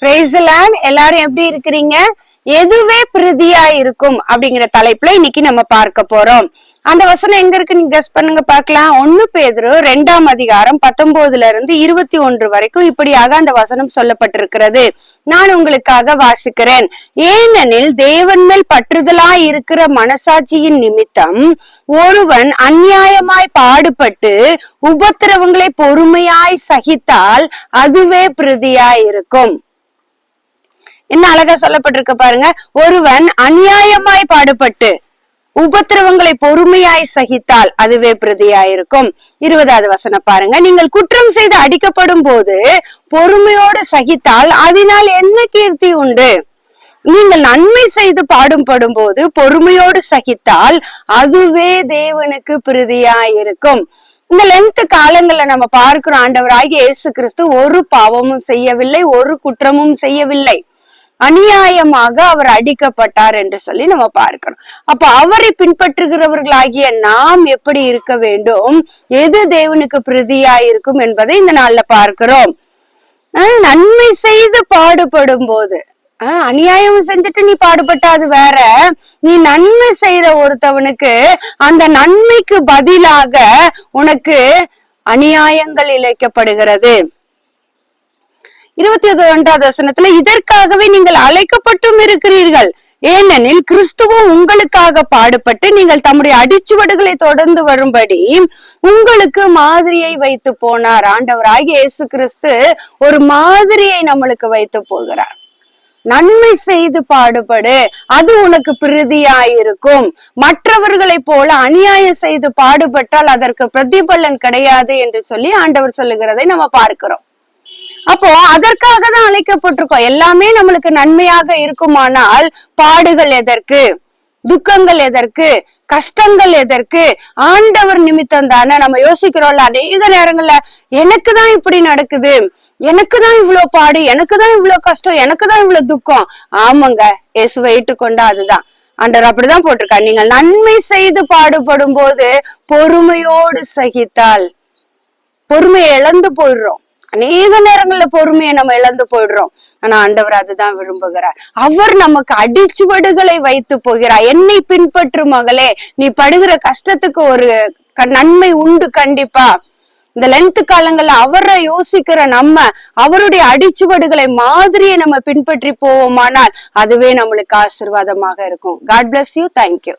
Praise the Lord. எல்லாரும் எப்படி இருக்கிறீங்க? எதுவே பிரதியா இருக்கும் அப்படிங்கிற தலைப்புல இன்னைக்கு நம்ம பார்க்க போறோம். அந்த வசனம் எங்க இருக்கு நீங்க கெஸ் பண்ணுங்க பார்க்கலாம். 1 பேதுரு 2ஆம் அதிகாரம் 19 இருந்து 21 வரைக்கும் இப்படியாக அந்த வசனம் சொல்லப்பட்டிருக்கிறது. நான் உங்களுக்காக வாசிக்கிறேன். ஏனெனில் தேவன் மேல் பற்றுதலாய் இருக்கிற மனசாட்சியின் நிமித்தம் ஒருவன் அநியாயமாய் பாடுபட்டு உபத்திரவங்களை பொறுமையாய் சகித்தால் அதுவே பிரதியாய் இருக்கும். என்ன அழகா சொல்லப்பட்டிருக்க பாருங்க. ஒருவன் அநியாயமாய் பாடுபட்டு உபத்திரவங்களை பொறுமையாய் சகித்தால் அதுவே பிரதியாயிருக்கும். 20வது வசனம் பாருங்க. நீங்கள் குற்றம் செய்து அடிக்கப்படும் போது பொறுமையோடு சகித்தால் அதனால் என்ன கீர்த்தி உண்டு? நீங்கள் நன்மை செய்து பாடுபடும் போது பொறுமையோடு சகித்தால் அதுவே தேவனுக்கு பிரதியாயிருக்கும். இந்த லென்த் காலங்கள்ல நம்ம பார்க்கிறோம், ஆண்டவராகிய இயேசு கிறிஸ்து ஒரு பாவமும் செய்யவில்லை, ஒரு குற்றமும் செய்யவில்லை. அநியாயமாக அவர் அடிக்கப்பட்டார் என்று சொல்லி நம்ம பார்க்கிறோம். அப்ப அவரை பின்பற்றுகிறவர்களாகிய நாம் எப்படி இருக்க வேண்டும், எது தேவனுக்கு பிரதியாயிருக்கும் என்பதை இந்த நாள்ல பார்க்கிறோம். நன்மை செய்து பாடுபடும் போது, அநியாயம் செஞ்சுட்டு நீ பாடுபட்டா அது வேற. நீ நன்மை செய்யற ஒருத்தவனுக்கு அந்த நன்மைக்கு பதிலாக உனக்கு அநியாயங்கள் இழைக்கப்படுகிறது. 21வது வசனத்துல இதற்காகவே நீங்கள் அழைக்கப்பட்டும் இருக்கிறீர்கள். ஏனெனில் கிறிஸ்துவும் உங்களுக்காக பாடுபட்டு நீங்கள் தம்முடைய அடிச்சுவடுகளை தொடர்ந்து வரும்படி உங்களுக்கு மாதிரியை வைத்து போனார். ஆண்டவராகிய இயேசு கிறிஸ்து ஒரு மாதிரியை நம்மளுக்கு வைத்து போகிறார். நன்மை செய்து பாடுபடு, அது உனக்கு பிரதியாயிருக்கும். மற்றவர்களை போல அநியாயம் செய்து பாடுபட்டால் அதற்கு பிரதிபலன் கிடையாது என்று சொல்லி ஆண்டவர் சொல்லுகிறதை நம்ம பார்க்கிறோம். அப்போ அதற்காக தான் அழைக்கப்பட்டிருக்கோம். எல்லாமே நம்மளுக்கு நன்மையாக இருக்குமானால் பாடுகள் எதற்கு, துக்கங்கள் எதற்கு, கஷ்டங்கள் எதற்கு? ஆண்டவர் நிமித்தம் தானே. நம்ம யோசிக்கிறோம்ல அநேக நேரங்கள்ல, எனக்கு தான் இப்படி நடக்குது, எனக்கு தான் இவ்வளவு பாடு, எனக்கு தான் இவ்வளவு கஷ்டம், எனக்கு தான் இவ்வளவு துக்கம். ஆமாங்க, இயேசுவை ஏற்றுக்கொண்டா அதுதான். ஆண்டவர் அப்படிதான் போட்டிருக்கா. நீங்கள் நன்மை செய்து பாடுபடும் போது பொறுமையோடு சகித்தால், பொறுமையை இழந்து போயிடுறோம். அநேக நேரங்கள்ல பொறுமையை நம்ம இழந்து போயிடுறோம். ஆனா ஆண்டவர் அதுதான் விரும்புகிறார். அவர் நமக்கு அடிச்சுவடுகளை வைத்து போகிறார். என்னை பின்பற்று மகளே, நீ படுகிற கஷ்டத்துக்கு ஒரு நன்மை உண்டு கண்டிப்பா. இந்த லென்த் காலங்கள்ல அவரை யோசிக்கிற நம்ம அவருடைய அடிச்சுவடுகளை மாதிரியை நம்ம பின்பற்றி போவோமானால் அதுவே நம்மளுக்கு ஆசீர்வாதமாக இருக்கும். God bless you. Thank you.